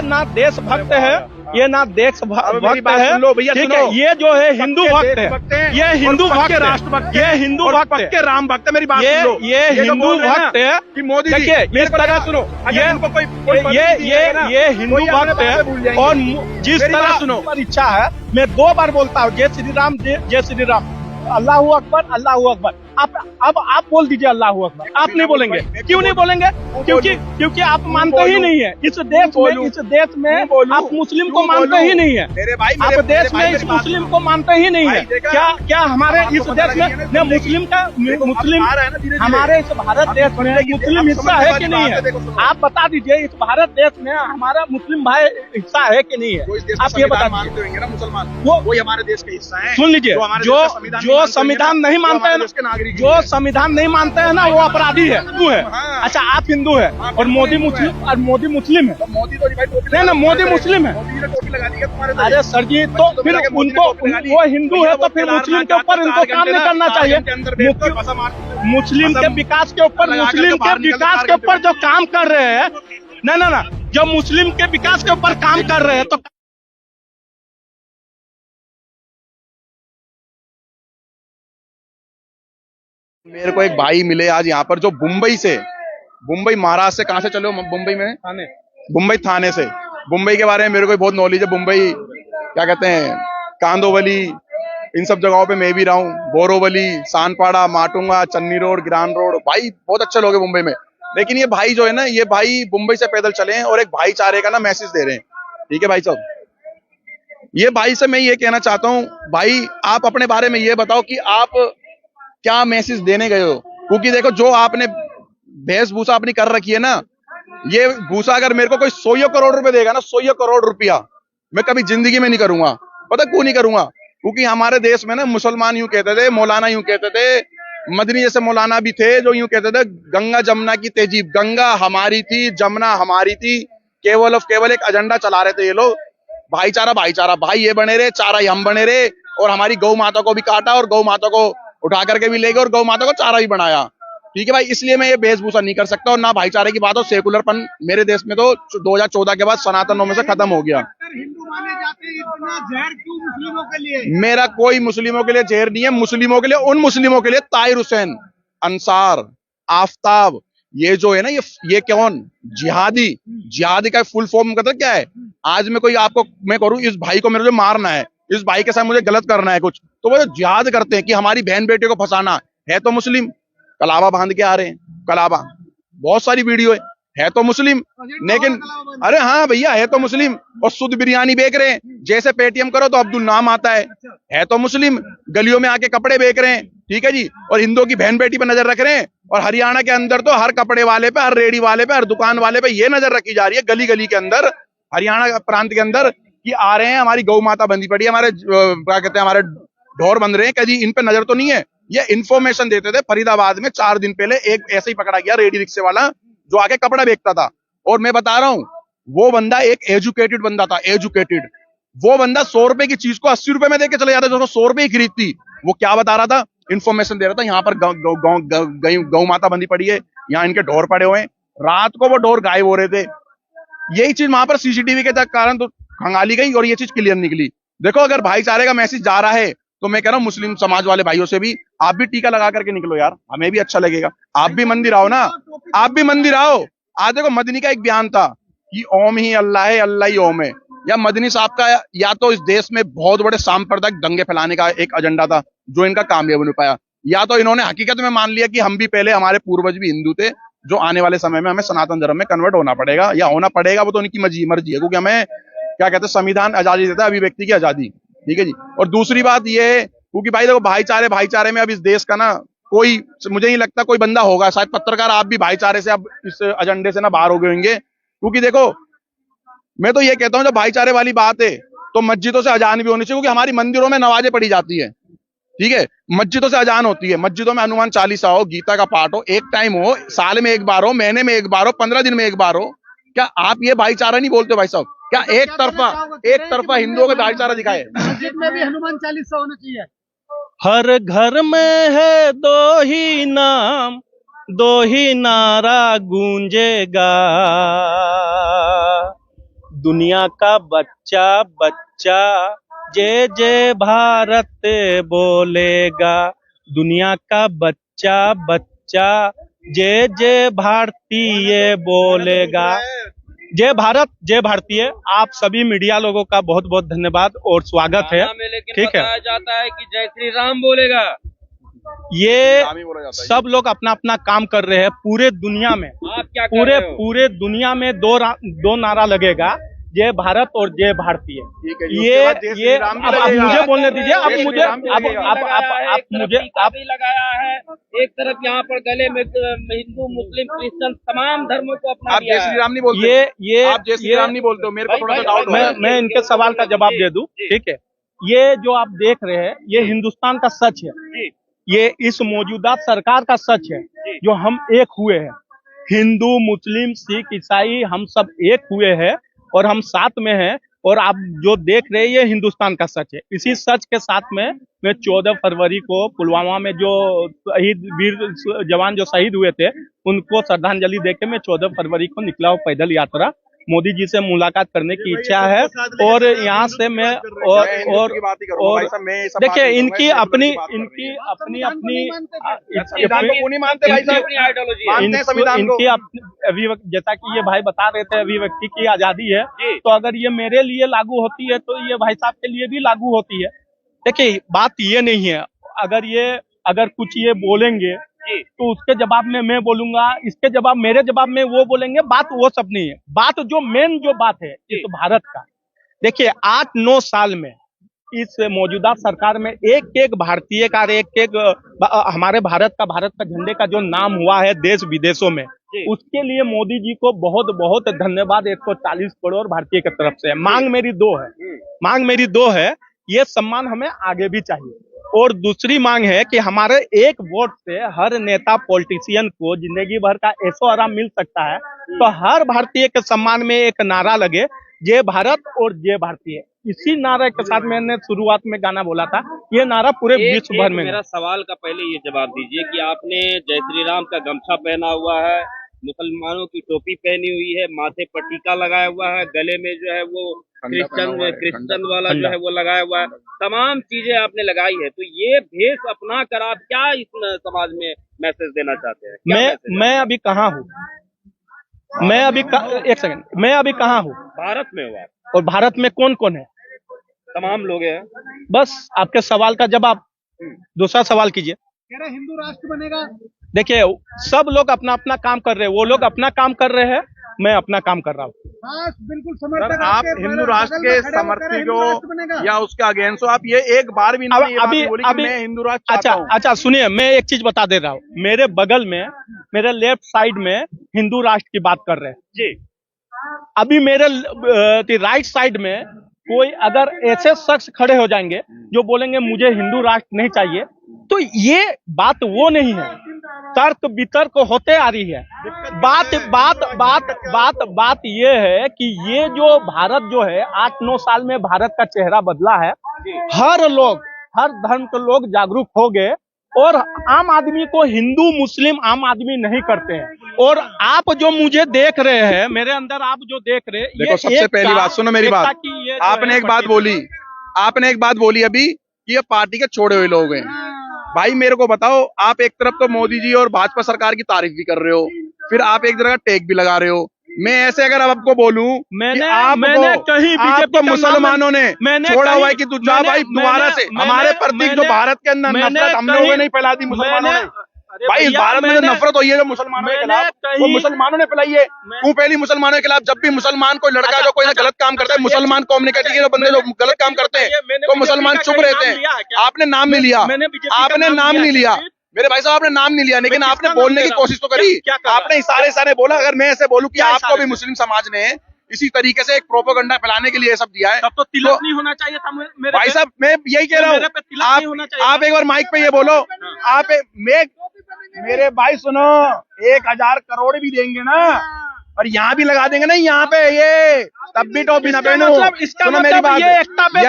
ये ना देशभक्त है, ये ना देशभक्त है। लो भैया, ठीक है, ये जो है हिंदू भक्त है, ये हिंदू भक्त है, राष्ट्रभक्त, ये हिंदू भक्त है, पक्के राम भक्त है। मेरी बात सुन लो, ये हिंदू भक्त है कि मोदी जी, देखिए मेरे इस तरह सुनो, ये हिंदू भक्त है। और जिस तरह सुनो, पर इच्छा है, मैं 2 बार बोलता हूँ जय श्री राम, जय श्री राम, अल्लाहू अकबर, अल्लाहू अकबर। अब आप बोल दीजिए अल्लाहू अकबर। आप नहीं बोलेंगे, क्यों नहीं बोलेंगे? क्योंकि आप मानते ही नहीं है इस देश में आप मुस्लिम को मानते ही नहीं है। मेरे भाई, आप देश में इस मुस्लिम को मानते ही नहीं है। क्या हमारे इस देश में मुस्लिम हमारे इस भारत देश में मुस्लिम हिस्सा है कि नहीं है? आप बता दीजिए, इस भारत देश में हमारा मुस्लिम भाई हिस्सा है कि नहीं है? आप ये बता दीजिए ना। मुसलमान वो हमारे देश का हिस्सा है। सुन लीजिए, जो संविधान नहीं मानते हैं, जो संविधान नहीं मानते हैं ना, वो अपराधी है, हिंदू है। अच्छा, आप हिंदू है और मोदी मुस्लिम है। मोदी तो नहीं ना, मोदी मुस्लिम है। अरे सर जी, तो फिर उनको, वो हिंदू है तो फिर मुस्लिम के ऊपर इनको काम नहीं करना चाहिए। मुस्लिम के विकास के ऊपर जो काम कर रहे हैं, ना जो मुस्लिम के विकास के ऊपर काम कर रहे हैं तो मेरे को एक भाई मिले आज यहाँ पर, जो मुंबई महाराष्ट्र से, कहाँ से चले हो? मुंबई में मुंबई थाने से। मुंबई के बारे में मेरे को बहुत नॉलेज है। मुंबई क्या कहते हैं, कांदोवली, इन सब जगहों पे मैं भी रहा हूँ। Borivali, Sanpada, Matunga, Charni road, Grant road. भाई बहुत अच्छे लोग हैं मुंबई में। लेकिन ये भाई जो है ना, ये भाई मुंबई से पैदल चले हैं और एक भाईचारे का ना मैसेज दे रहे हैं। ठीक है भाई साहब, ये भाई से मैं ये कहना चाहता हूँ, भाई आप अपने बारे में ये बताओ कि आप क्या मैसेज देने गए हो? क्योंकि देखो, जो आपने वेशभूषा अपनी कर रखी है ना, ये भूषा अगर मेरे को कोई 100 करोड़ रुपए देगा ना, 100 करोड़ रुपया, मैं कभी जिंदगी में नहीं करूंगा। पता क्यों नहीं करूंगा? क्योंकि हमारे देश में ना मुसलमान यूं कहते थे, मौलाना यूं कहते थे, मदनी जैसे मौलाना भी थे जो यूं कहते थे, गंगा जमुना की तहजीब, गंगा हमारी थी, जमुना हमारी थी। केवल और केवल एक एजेंडा चला रहे थे ये लोग, भाईचारा भाईचारा। भाई ये बने रहे, चारा ही हम बने रहे, और हमारी गौ माता को भी काटा और गौ माता को उठा करके भी ले गए और गौ माता को चारा भी बनाया। ठीक है भाई, इसलिए मैं ये वेशभूषा नहीं कर सकता। और ना भाईचारे की बात हो, सेकुलरपन मेरे देश में तो 2014 के बाद सनातनों में से खत्म हो गया। हिंदू माने जाते हैं, इतना जहर क्यों मुस्लिमों के लिए? मेरा कोई मुस्लिमों के लिए जहर नहीं है। मुस्लिमों के लिए, उन मुस्लिमों के लिए ताहिर हुसैन, अंसार, आफ्ताब, ये जो है ना, ये कौन जिहादी का फुल फॉर्म मतलब क्या है? आज मैं कोई आपको मैं करूं, इस भाई को मेरे जो मारना है, इस भाई के साथ मुझे गलत करना है कुछ, तो वो जो जिहाद करते हैं कि हमारी बहन बेटियों को फंसाना है तो मुस्लिम, कलावा बांध के आ रहे हैं। कलावा, बहुत सारी वीडियो है तो मुस्लिम। लेकिन अरे हाँ भैया, है तो मुस्लिम। और शुद्ध बिरयानी बेच रहे हैं, जैसे पेटीएम करो तो अब्दुल नाम आता है तो मुस्लिम। गलियों में आके कपड़े बेच रहे हैं, ठीक है जी, और हिंदुओं की बहन बेटी पर नजर रख रहे हैं। और हरियाणा के अंदर तो हर कपड़े वाले पे, हर रेडी वाले पे, हर दुकान वाले पे ये नजर रखी जा रही है, गली गली के अंदर, हरियाणा प्रांत के अंदर, कि आ रहे हैं, हमारी गौ माता बंधी पड़ी है, हमारे क्या कहते हैं, हमारे ढोर बंध रहे हैं, कभी इन पे नजर तो नहीं है। ये इन्फॉर्मेशन देते थे। फरीदाबाद में 4 दिन पहले एक ऐसे ही पकड़ा गया रेडी रिक्शे वाला, जो आके कपड़ा बेचता था। और मैं बता रहा हूँ, वो बंदा एक एजुकेटेड बंदा था, एजुकेटेड। वो बंदा 100 रुपए की चीज को 80 रुपए में देके चले जाता, जो 100 रुपए की खरीदती। वो क्या बता रहा था? इन्फॉर्मेशन दे रहा था, यहाँ पर गौ माता बंधी पड़ी है, यहाँ इनके ढोर पड़े हुए हैं। रात को वो ढोर गायब हो रहे थे। यही चीज वहां पर सीसीटीवी के कारण तो खंगाली गई और ये चीज क्लियर निकली। देखो, अगर भाईचारे का मैसेज जा रहा है तो मैं कह रहा हूँ मुस्लिम समाज वाले भाइयों से भी, आप भी टीका लगा करके निकलो यार, हमें भी अच्छा लगेगा। आप भी मंदिर आओ ना, आप भी मंदिर आओ। आज देखो, मदनी का एक बयान था कि ओम ही अल्लाह है, अल्लाह ही ओम है। या मदनी साहब का या तो इस देश में बहुत बड़े सांप्रदायिक दंगे फैलाने का एक एजेंडा था, जो इनका कामयाब नहीं पाया, या तो इन्होंने हकीकत में मान लिया कि हम भी पहले, हमारे पूर्वज भी हिंदू थे, जो आने वाले समय में हमें सनातन धर्म में कन्वर्ट होना पड़ेगा, या होना पड़ेगा, वो तो उनकी मर्जी है, क्योंकि हमें क्या कहते हैं, संविधान आजादी देता है, अभिव्यक्ति की आजादी। ठीक है जी। और दूसरी बात ये है, क्योंकि भाई देखो, भाईचारे में अब इस देश का ना कोई, मुझे नहीं लगता कोई बंदा होगा, शायद पत्रकार आप भी भाईचारे से अब इस एजेंडे से ना बाहर हो गए होंगे। क्योंकि देखो, मैं तो ये कहता हूँ, जब भाईचारे वाली बात है तो मस्जिदों से अजान भी होनी चाहिए, क्योंकि हमारी मंदिरों में नमाजें पढ़ी जाती है। ठीक है, मस्जिदों से अजान होती है, मस्जिदों में हनुमान चालीसा हो, गीता का पाठ हो, एक टाइम हो, साल में एक बार हो, महीने में एक बार हो, 15 दिन में एक बार हो। क्या आप ये भाईचारा नहीं बोलते भाई साहब? क्या एक तरफा हिंदुओं का भाईचारा दिखाए? मस्जिद में भी हनुमान चालीसा होना चाहिए। हर घर में है दो ही नाम, दो ही नारा गूंजेगा, दुनिया का बच्चा बच्चा जय जय भारत बोलेगा, दुनिया का बच्चा बच्चा जय जय भारतीय बोलेगा। जय भारत, जय भारतीय। आप सभी मीडिया लोगों का बहुत बहुत धन्यवाद और स्वागत है। ठीक है, बताया जाता है कि जय श्री राम बोलेगा। ये सब लोग अपना अपना काम कर रहे हैं पूरे दुनिया में। आप क्या कर रहे हो? पूरे दुनिया में दो नारा लगेगा, जय भारत और जय भारतीय। ये अब मुझे बोलने दीजिए। आप मुझे आप मुझे आप लगाया है एक तरफ, यहाँ पर गले में हिंदू मुस्लिम क्रिश्चियन तमाम धर्मों को अपना आप जय श्री राम नहीं बोलते, ये आप जय श्री राम नहीं बोलते हो। मेरे को थोड़ा सा डाउट हो रहा है। मैं इनके सवाल का जवाब दे दूं। ठीक है, ये जो आप देख रहे हैं ये हिंदुस्तान का सच है, ये इस मौजूदा सरकार का सच है जो हम एक हुए हैं। हिंदू मुस्लिम सिख ईसाई हम सब एक हुए हैं और हम साथ में हैं। और आप जो देख रहे हैं ये हिंदुस्तान का सच है। इसी सच के साथ में मैं 14 फरवरी को पुलवामा में जो शहीद वीर जवान जो शहीद हुए थे उनको श्रद्धांजलि देके मैं 14 फरवरी को निकला हूँ पैदल यात्रा। मोदी जी से मुलाकात करने की इच्छा है और यहाँ से मैं और देखिए इनकी अपनी जैसा कि ये भाई बता रहे थे अभिव्यक्ति की आजादी है, तो अगर ये मेरे लिए लागू होती है तो ये भाई साहब के लिए भी लागू होती है। देखिए बात ये नहीं है, अगर कुछ ये बोलेंगे तो उसके जवाब में मैं बोलूंगा, इसके जवाब मेरे जवाब में वो बोलेंगे, बात वो सब नहीं है। बात जो मेन जो बात है इस भारत का, देखिए 8-9 साल में इस मौजूदा सरकार में एक एक भारतीय का एक हमारे भारत का झंडे का जो नाम हुआ है देश विदेशों में, उसके लिए मोदी जी को बहुत बहुत धन्यवाद 140 करोड़ भारतीय की तरफ से। मांग मेरी दो है, ये सम्मान हमें आगे भी चाहिए। और दूसरी मांग है कि हमारे एक वोट से हर नेता पॉलिटिशियन को जिंदगी भर का ऐशो आराम मिल सकता है, तो हर भारतीय के सम्मान में एक नारा लगे, जय भारत और जय भारतीय। इसी नारे के साथ मैंने शुरुआत में गाना बोला था, ये नारा पूरे विश्व भर में। मेरा सवाल का पहले ये जवाब दीजिए कि आपने जय श्री राम का गमछा पहना हुआ है, मुसलमानों की टोपी पहनी हुई है, माथे पर टीका लगाया हुआ है, गले में जो है वो क्रिश्चियन वाला जो है वो लगाया हुआ है, तमाम चीजें आपने लगाई है, तो ये भेष अपना कर आप क्या इस समाज में मैसेज देना चाहते हैं? मैं अभी कहाँ हूँ? एक सेकंड, मैं अभी कहाँ हूँ? भारत में हुआ। और भारत में कौन कौन है? तमाम लोग हैं। बस आपके सवाल का जवाब। दूसरा सवाल कीजिए। कह रहे हिंदू राष्ट्र बनेगा। देखिए सब लोग अपना अपना काम कर रहे हैं, वो लोग अपना काम कर रहे हैं, मैं अपना काम कर रहा हूँ। हाँ, बिल्कुल समर्थक। आप हिंदू राष्ट्र के समर्थक हो या उसके अगेंस्ट हो? आप ये एक बार भी नहीं अभी मैं हिंदू राष्ट्र। अच्छा सुनिए, मैं एक चीज बता दे रहा हूँ। मेरे बगल में मेरे लेफ्ट साइड में हिंदू राष्ट्र की बात कर रहे हैं जी। अभी मेरे राइट साइड में कोई अगर ऐसे शख्स खड़े हो जाएंगे जो बोलेंगे मुझे हिंदू राष्ट्र नहीं चाहिए, तो ये बात वो नहीं है, तर्क वितर्क होते आ रही है। बात ये है कि ये जो भारत जो है 8-9 साल में भारत का चेहरा बदला है। हर धर्म के लोग जागरूक हो गए और आम आदमी को हिंदू मुस्लिम आम आदमी नहीं करते हैं। और आप जो मुझे देख रहे हैं, मेरे अंदर आप जो देख रहे हैं, देखो सबसे पहली बात सुनो मेरी बात। आपने एक बात बोली अभी कि ये पार्टी के छोड़े हुए लोग हैं। भाई मेरे को बताओ, आप एक तरफ तो मोदी जी और भाजपा सरकार की तारीफ भी कर रहे हो, फिर आप एक तरह का टेक भी लगा रहे हो। मैं ऐसे अगर आपको बोलूं आपको मुसलमानों ने छोड़ा हुआ है कि तू जा भाई दोबारा से हमारे प्रतीक जो भारत के अंदर नफरत हम लोगों ने नहीं फैला दी, मुसलमानों ने। भाई इस भारत में जो नफरत हुई है जो मुसलमानों के खिलाफ, वो मुसलमानों ने फैलाई है। तू पहली मुसलमानों के खिलाफ, जब भी मुसलमान कोई लड़का जो कोई गलत काम करता है, मुसलमान कम्युनिटी के बंदे जो गलत काम करते हैं तो मुसलमान चुप रहते हैं। आपने नाम नहीं लिया, मेरे भाई साहब, आपने नाम नहीं लिया, लेकिन आपने बोलने की कोशिश तो करी। आपने इशारे बोला। अगर मैं ऐसे बोलूं कि आपको भी मुस्लिम समाज ने इसी तरीके से एक प्रोपेगेंडा फैलाने के लिए सब दिया है, तब तो तिलक नहीं होना चाहिए था मेरे भाई साहब। मैं यही कह रहा हूँ, आप एक बार माइक पे ये बोलो। मेरे भाई सुनो, 1000 करोड़ भी देंगे ना, और यहाँ भी लगा देंगे ना, यहाँ पे ये तब भी टोपी ना पहनो। मतलब इसका सुनो मेरी मतलब बात, ये एकता पे,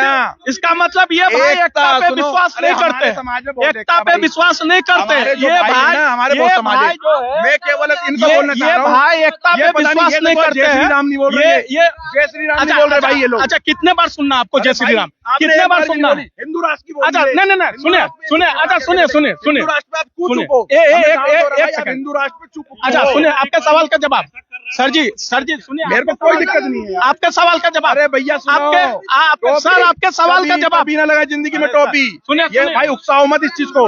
इसका मतलब ये भाई एकता पे सुनो, विश्वास अरे नहीं हमारे करते, समाज में बहुत एकता पे भाई। विश्वास नहीं करते। हमारे जो ये भाई भाई, है ना, हमारे बहुत ये समाज भाई है। जो है, मैं केवल इनको बोलना चाह ये रहा हूँ, भाई एकता पे विश्वास नहीं करते जय श्री हैं। राम नहीं बोल रहे हैं, ये जय श्री राम नहीं बोल रहे भाई ये लोग। अच्छा, कितने बार सुनना आपको जय श्री राम, कितने बार सुनना? हिंदू राष्ट्र की बोली अच्छा, है। नहीं, सुनिए सुनिए, अच्छा सुनिए सुनिए सुनिए, हिंदू राष्ट्र पे आप क्यों सुनिए, चुप हो? एक सेकंड। हिंदू राष्ट्र पे चुप हो। अच्छा सुनिए, आपके सवाल का जवाब सर जी सुनिए, मेरे को कोई दिक्कत नहीं है। आपके सवाल का जवाब। अरे भैया सुनो, आपके सर, आपके सवाल का जवाब। कभी ना लगा जिंदगी में टोपी। सुनिए, ये भाई उकसाओ मत इस चीज को।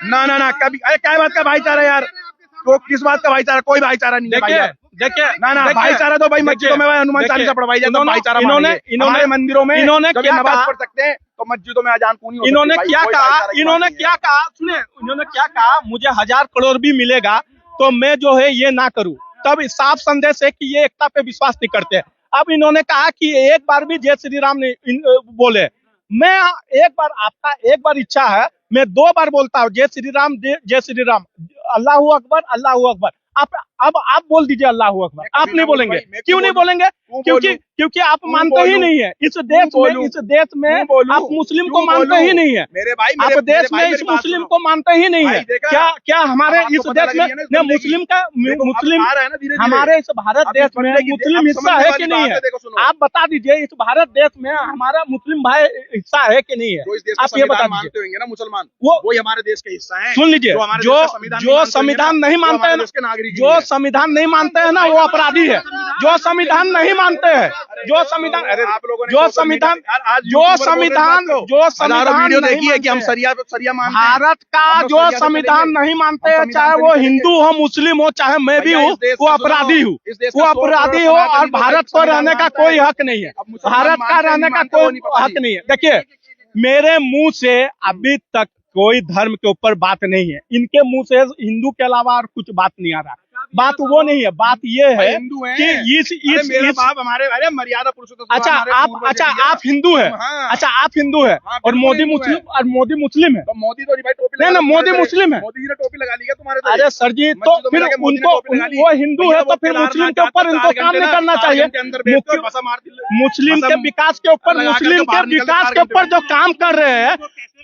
ना कभी, अरे क्या बात का भाईचारा यार, तो किस बात का भाईचारा? कोई भाईचारा नहीं है भाई यार। देखिए ना भाईचारा तो भाई मस्जिदों में हनुमान चालीसा पढ़वाई जाता है, भाईचारा मानेंगे। हमारे मंदिरों में इन्होंने जब क्या नमाज कहा, पढ़ सकते हैं तो मस्जिदों में अजान पूरी हो सकती है। इन्होंने भाई, क्या कोई कहा, भाईचारा की इन्होंने बात नहीं क्या कहा, सुनिए, इन्होंने क्या कहा, मुझे 1000 करोड़ भी मिलेगा तो मैं जो है ये ना करूं। तब साफ संदेश है कि ये एकता पे विश्वास नहीं करते। अब इन्होंने कहा कि एक बार भी जय श्री राम नहीं बोले। मैं एक बार, आपका एक बार इच्छा है, मैं 2 बार बोलता हूँ जय श्री राम, जय श्री राम, अल्लाहू अकबर, अल्लाहू अकबर। अब आप बोल दीजिए अल्लाहू अकबर। आप नहीं बोलेंगे, क्यों नहीं बोलेंगे? क्योंकि आप मानते ही नहीं है इस देश में आप मुस्लिम को मानते ही नहीं है। मेरे भाई, आप देश में इस मुस्लिम को मानते ही नहीं है। क्या हमारे इस देश में मुस्लिम हमारे इस भारत देश में मुस्लिम हिस्सा है कि नहीं है? आप बता दीजिए, इस भारत देश में हमारा मुस्लिम भाई हिस्सा है कि नहीं है? आप ये बता दीजिए। होंगे ना मुसलमान, वो हमारे देश का हिस्सा है। सुन लीजिए, जो संविधान नहीं मानते हैं, जो संविधान नहीं मानते हैं ना, वो अपराधी है। जो संविधान नहीं मानते हैं, जो संविधान वीडियो देखी है कि हम सरिया मानते हैं। भारत का जो संविधान नहीं मानते हैं, चाहे वो हिंदू हो, मुस्लिम हो, चाहे मैं भी हूँ, वो अपराधी हूँ, वो अपराधी हो। और भारत को रहने का कोई हक नहीं है, भारत का रहने का कोई हक नहीं है। देखिए, मेरे मुंह से अभी तक कोई धर्म के ऊपर बात नहीं है। इनके मुंह से हिंदू के अलावा और कुछ बात नहीं आ रहा। बात वो नहीं है, बात ये है कि मेरे बाप हमारे, अरे मर्यादा पुरुषोत्तम। अच्छा आप हिंदू है, अच्छा आप हिंदू है, और मोदी मुस्लिम, और मोदी मुस्लिम है। तो मोदी तो नहीं भाई, टोपी नहीं, मोदी मुस्लिम है। मोदी जी ने टोपी लगा ली है तुम्हारे तो। अरे सर जी, तो फिर उनको, वो हिंदू है तो फिर मुस्लिम के ऊपर इनको काम नहीं करना चाहिए? मुस्लिम के विकास के ऊपर, मुस्लिम के विकास के ऊपर जो काम कर रहे हैं,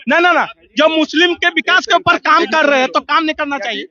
ना जो मुस्लिम के विकास के ऊपर काम कर रहे हैं तो काम नहीं करना चाहिए?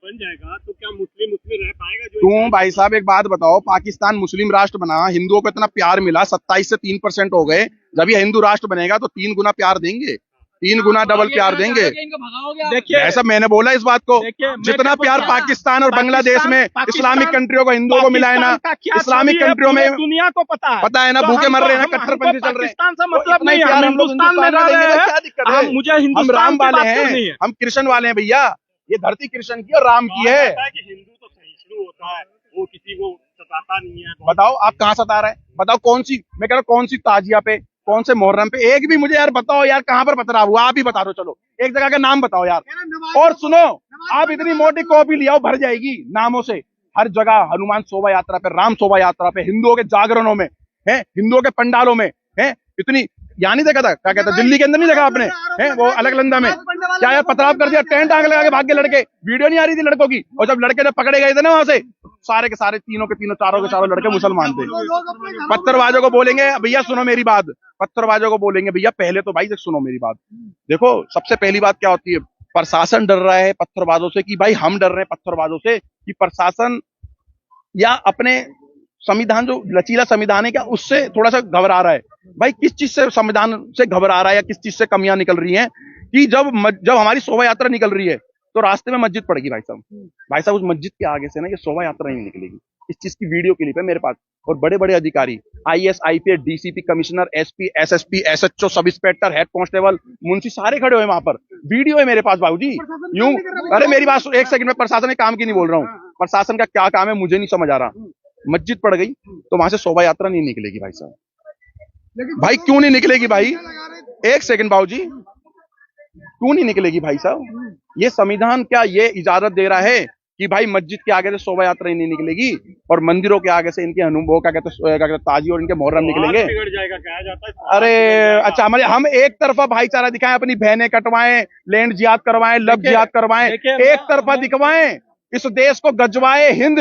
बन जाएगा तो क्या मुस्लिम उसमें रह पाएगा? क्यों भाई साहब, एक बात बताओ, पाकिस्तान मुस्लिम राष्ट्र बना, हिंदुओं को इतना प्यार मिला, 27 से 3% हो गए। जब ये हिंदू राष्ट्र बनेगा तो 3 गुना प्यार देंगे, 3 गुना डबल प्यार देंगे। देखिए, ऐसा मैंने बोला इस बात को, जितना प्यार पाकिस्तान और बांग्लादेश में इस्लामिक कंट्रियों को, हिंदुओं को मिला है ना, इस्लामिक कंट्रियों में दुनिया को पता है ना, भूखे मर रहे हैं, कट्टरपंथी चल रहे हैं। पाकिस्तान से मतलब नहीं है, हम हिंदुस्तान में रह रहे हैं, मुझे हम हिंदुस्तान राम की वाले बात हैं, करनी है। हम कृष्ण वाले हैं भैया। ये धरती कृष्ण की और राम की है। हिंदू तो सहिष्णु होता है, वो किसी को सताता नहीं है। बताओ आप कहाँ सता रहे हैं? बताओ कौन सी, मैं कह रहा हूँ कौन सी ताजिया पे, कौन से मुहर्रम पे, एक भी मुझे यार बताओ यार, कहाँ पर पथरा हुआ? आप ही बता दो, चलो एक जगह का नाम बताओ यार। और सुनो, आप इतनी मोटी कॉपी लियाओ, भर जाएगी नामों से। हर जगह हनुमान शोभा यात्रा पे, राम शोभा यात्रा पे, हिंदुओं के जागरणों में है, हिंदुओं के पंडालों में है, इतनी यहाँ नहीं देखा था, क्या कहता, दिल्ली के अंदर नहीं देखा आपने है, वो अलकनंदा में क्या यार पथराव कर दिया, टेंट आग लगा के भाग के लड़के, वीडियो नहीं आ रही थी लड़कों की। और जब लड़के जब पकड़े गए थे ना वहां से, सारे के सारे, तीनों के तीनों, चारों के चारों लड़के मुसलमान थे। पत्थरबाजों को बोलेंगे भैया, सुनो मेरी बात, पत्थरबाजों को बोलेंगे भैया, पहले तो भाई सुनो मेरी बात। देखो, सबसे पहली बात क्या होती है, प्रशासन डर रहा है पत्थरबाजों से, कि भाई हम डर रहे हैं पत्थरबाजों से, कि प्रशासन या अपने संविधान, जो लचीला संविधान है क्या, उससे थोड़ा सा घबरा रहा है। भाई किस चीज से संविधान से घबरा रहा है, या किस चीज से कमियां निकल रही हैं? कि जब हमारी शोभा यात्रा निकल रही है तो रास्ते में मस्जिद पड़ेगी भाई साहब, उस मस्जिद के आगे से ना ये शोभा यात्रा नहीं निकलेगी। इस चीज की वीडियो क्लिप है मेरे पास, और बड़े बड़े अधिकारी, IAS, IPS, DCP, commissioner, SP, SSP, SHO, sub inspector, head constable, Munshi, सारे खड़े हुए वहां पर, वीडियो है मेरे पास बाबूजी। यूं, अरे मेरी बात एक सेकंड में, प्रशासन के काम की नहीं बोल रहा हूँ, प्रशासन का क्या काम है मुझे नहीं समझ आ रहा। मस्जिद पड़ गई तो वहां से शोभा यात्रा नहीं निकलेगी भाई साहब। भाई क्यों नहीं निकलेगी भाई? एक सेकंड बाबूजी, क्यों नहीं निकलेगी भाई साहब? ये संविधान क्या ये इजाजत दे रहा है कि भाई मस्जिद के आगे से शोभा यात्रा ही नहीं निकलेगी, और मंदिरों के आगे से इनके अनुभव क्या कहते ताजी और इनके मुहर्रम निकलेंगे? बिगड़ जाएगा कहा जाता है। अरे अच्छा, हम एक तरफा भाईचारा दिखाएं, अपनी बहनें कटवाएं, लैंड जिहाद करवाएं, लब जिहाद करवाएं, एक तरफा दिखवाएं, इस देश को गजवाए हिंद,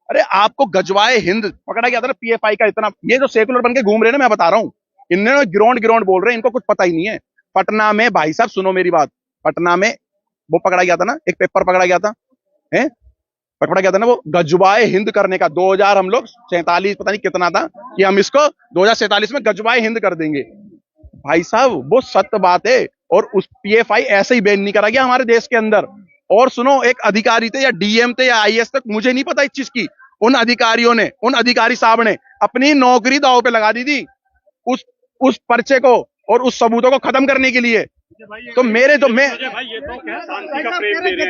अरे आपको गजवाए हिंद पकड़ा गया था ना पीएफआई का, इतना ये जो सेकुलर बन के घूम रहे हैं ना, मैं बता रहा हूँ, इन्होंने ग्राउंड बोल रहे हैं, इनको कुछ पता ही नहीं है। पटना में भाई साहब सुनो मेरी बात, पटना में वो पकड़ा गया था ना, एक पेपर पकड़ा गया था, है पकड़ा गया था ना, वो गजवाए हिंद करने का 2000 हम लोग 47 पता नहीं कितना था कि हम इसको 2047 में गजवाए हिंद कर देंगे। भाई साहब वो सत्य बात है, और उस पीएफआई ऐसे ही बैन नहीं करा गया हमारे देश के अंदर। और सुनो, एक अधिकारी थे या डीएम थे या आईएएस तक, मुझे नहीं पता इस चीज की, उन अधिकारियों ने, उन अधिकारी साहब ने अपनी नौकरी दांव पे लगा दी थी उस पर्चे को और उस सबूतों को खत्म करने के लिए। तो मेरे तो मैं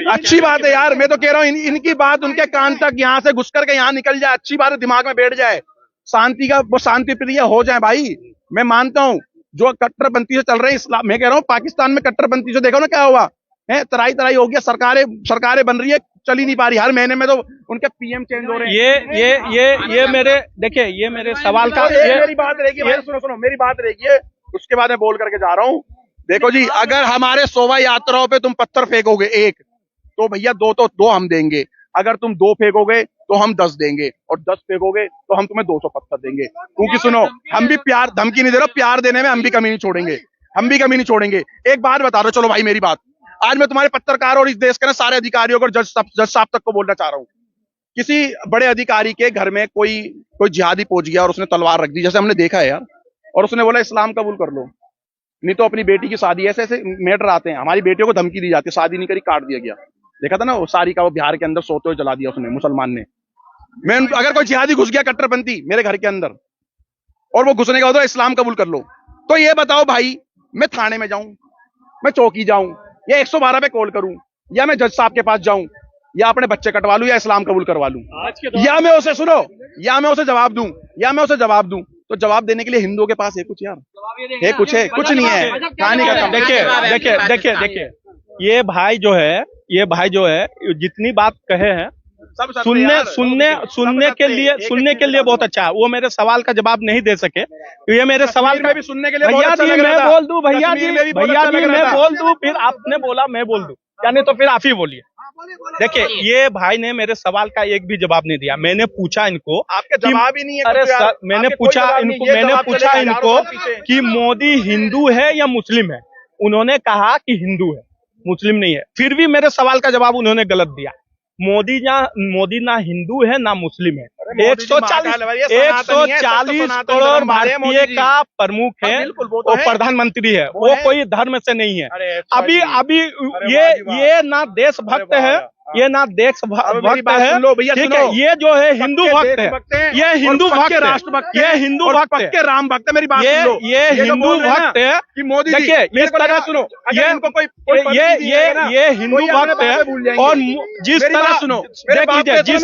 अच्छी बात है यार, मैं तो कह रहा हूँ इनकी बात उनके कान तक यहाँ से घुस करके यहाँ निकल जाए, अच्छी बात है, दिमाग में बैठ जाए, शांति का वो शांति प्रिय हो जाए भाई। मैं मानता हूँ जो कट्टरपंथी से चल रहे हैं इस्लाम, मैं कह रहा हूँ पाकिस्तान में कट्टरपंथी से देखो ना क्या हुआ है, तराई हो गया, सरकारें बन रही है, चल ही नहीं पा रही, हर महीने में तो उनके पीएम चेंज हो रहे हैं। ये मेरे देखिए, ये मेरे सवाल का मेरी बात रहेगी, सुनो मेरी बात रहेगी, उसके बाद मैं बोल करके जा रहा हूँ। देखो जी, अगर हमारे शोभा यात्राओं पे तुम पत्थर फेंकोगे एक, तो भैया दो हम देंगे, अगर तुम 2 फेंकोगे तो हम 10 देंगे, और 10 फेंकोगे तो हम तुम्हें 200 पत्थर देंगे। क्योंकि सुनो, हम भी प्यार, धमकी नहीं दे रहा, प्यार देने में हम भी कमी नहीं छोड़ेंगे, एक बात बता दो, चलो भाई मेरी बात, आज मैं तुम्हारे पत्रकार और इस देश के ना सारे अधिकारियों को, जज साहब तक को बोलना चाह रहा हूँ, किसी बड़े अधिकारी के घर में कोई जिहादी पहुंच गया और उसने तलवार रख दी, जैसे हमने देखा है यार, और उसने बोला इस्लाम कबूल कर लो, नहीं तो अपनी बेटी की शादी, ऐसे मैटर आते हैं, हमारी बेटियों को धमकी दी जाती है, शादी नहीं करी काट दिया गया, देखा था ना वो सारी का, वो बिहार के अंदर सोते हुए जला दिया उसने, मुसलमान ने। मैं अगर कोई जिहादी घुस गया कट्टरपंथी मेरे घर के अंदर और वो घुसने का होता है इस्लाम कबूल कर लो, तो ये बताओ भाई, मैं थाने में जाऊं, मैं चौकी जाऊं, या 112 पे कॉल करूं, या मैं जज साहब के पास जाऊं, या अपने बच्चे कटवा लूं, या इस्लाम कबूल करवा लूं, या मैं उसे सुनो, या मैं उसे जवाब दूं, तो जवाब देने के लिए हिंदुओं के पास है कुछ यार, है कुछ, है कुछ नहीं है, कहानी का। देखिए ये भाई जो है जितनी बात कहे हैं सुनने के लिए बहुत अच्छा है। वो मेरे सवाल का जवाब नहीं दे सके, तो ये मेरे सवाल का भी सुनने के लिए भैया जी मैं बोल दूं, भैया जी मैं बोल दूं, फिर आपने बोला मैं बोल दूं, यानी तो फिर आप ही बोलिए। देखिए ये भाई ने मेरे सवाल का एक भी जवाब नहीं दिया। मैंने पूछा इनको, आपके जवाब ही नहीं है। अरे सर, मैंने पूछा इनको कि मोदी हिंदू है या मुस्लिम है, उन्होंने कहा कि हिंदू है, मुस्लिम नहीं है। फिर भी मेरे सवाल का जवाब उन्होंने गलत दिया। मोदी ना हिंदू है ना मुस्लिम है। 140 करोड़ भारतीय का प्रमुख है, वो प्रधानमंत्री है, वो कोई धर्म से नहीं है। अभी ये ना देशभक्त है, ये ना देशभक्त है, ठीक है। ये जो है हिंदू भक्त है, ये हिंदू भक्त है, ये हिंदू भक्त है, राम भक्त है। मेरी बात ये हिंदू भक्त है कि मोदी देखिए इस तरह सुनो, ये हिंदू भक्त है। और जिस तरह सुनो, देख लीजिए, जिस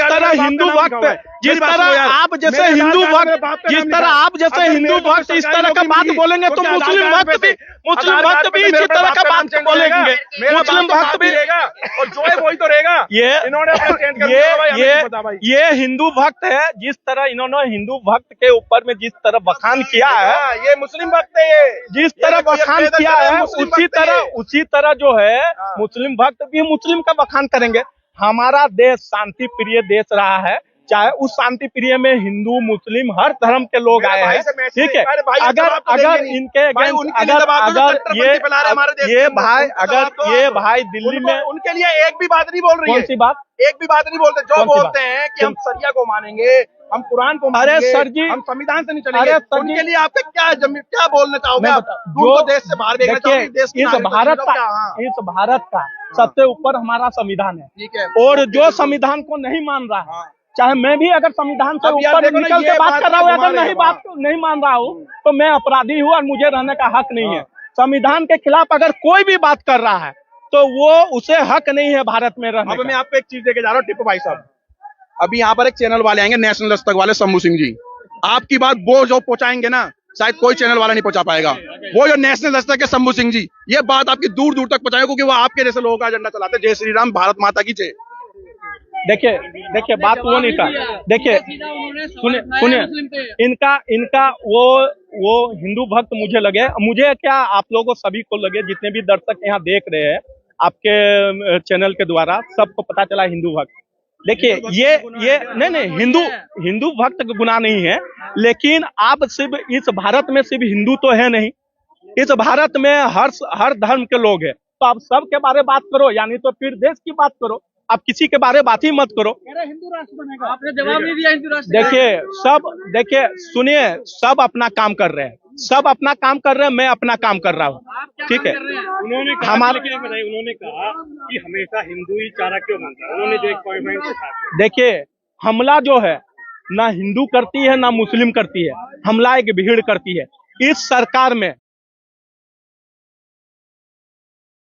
तरह हिंदू भक्त है, जिस तरह आप जैसे हिंदू भक्त इस तरह का बात बोलेंगे तो मुस्लिम भक्त भी इसी तरह का बात बोलेंगे। मुस्लिम भक्त भी और जो है वही तो रहेगा। ये हिंदू भक्त है, जिस तरह इन्होंने हिंदू भक्त के ऊपर में जिस तरह बखान किया है, ये मुस्लिम भक्त है। जिस तरह बखान किया है उसी तरह जो है मुस्लिम भक्त भी मुस्लिम का बखान करेंगे। हमारा देश शांति प्रिय देश रहा है, चाहे उस शांति प्रिय में हिंदू मुस्लिम हर धर्म के लोग आए हैं, ठीक है। अगर इनके ये भाई दिल्ली में, उनके लिए एक भी बात नहीं बोल रही है। कौन सी बात? एक भी बात नहीं बोलते। जो बोलते हैं कि हम शरिया को मानेंगे, हम कुरान को मानेंगे, अरे सर जी, हम संविधान से नहीं चलेंगे। उनके लिए आप क्या बोलना चाहोगे? जो देश से बाहर इस भारत का सबसे ऊपर हमारा संविधान है, ठीक है। और जो संविधान को नहीं मान रहा है, चाहे मैं भी अगर संविधान से ऊपर निकल के बात कर रहा हूँ, अगर नहीं मान रहा हूँ तो मैं अपराधी हूँ और मुझे रहने का हक नहीं है। संविधान के खिलाफ अगर कोई भी बात कर रहा है तो वो उसे हक नहीं है भारत में रहने का। मैं आपको एक चीज देके जा रहा हूँ टिप्पू भाई साहब। अभी यहाँ पर एक चैनल वाले आएंगे, नेशनल दस्तक वाले शंभू सिंह जी, आपकी बात वो जो पहुंचाएंगे ना, शायद कोई चैनल वाला नहीं पहुंचा पाएगा। वो जो नेशनल दस्तक के शंभू सिंह जी, ये बात आपकी दूर दूर तक पहुंचाएंगे, क्योंकि वो आपके जैसे लोगों का एजेंडा चलाते हैं। जय श्री राम, भारत माता की जय। देखिए बात वो नहीं था। देखिए सुनिए, इनका वो हिंदू भक्त मुझे क्या, आप लोगों सभी को लगे, जितने भी दर्शक यहाँ देख रहे हैं आपके चैनल के द्वारा, सबको पता चला हिंदू भक्त। देखिए ये नहीं हिंदू भक्त का गुनाह नहीं है, लेकिन आप सिर्फ इस भारत में सिर्फ हिंदू तो है नहीं, इस भारत में हर धर्म के लोग हैं, तो आप सब के बारे में बात करो, यानी तो फिर देश की बात करो, आप किसी के बारे में बात ही मत करो। हिंदू राष्ट्र बनेगा, आपने जवाब नहीं दिया हिंदू राष्ट्र। देखिए सुनिए, सब अपना काम कर रहे हैं, सब अपना काम कर रहे हैं, मैं अपना काम कर रहा हूँ, ठीक है। उन्होंने कहा, उन्होंने कहा कि हमेशा हिंदू ही चारा क्यों मांगता है, उन्होंने जो एक पॉइंट उठाया। देखिए हमला जो है ना हिंदू करती है ना मुस्लिम करती है, हमला एक भीड़ करती है। इस सरकार में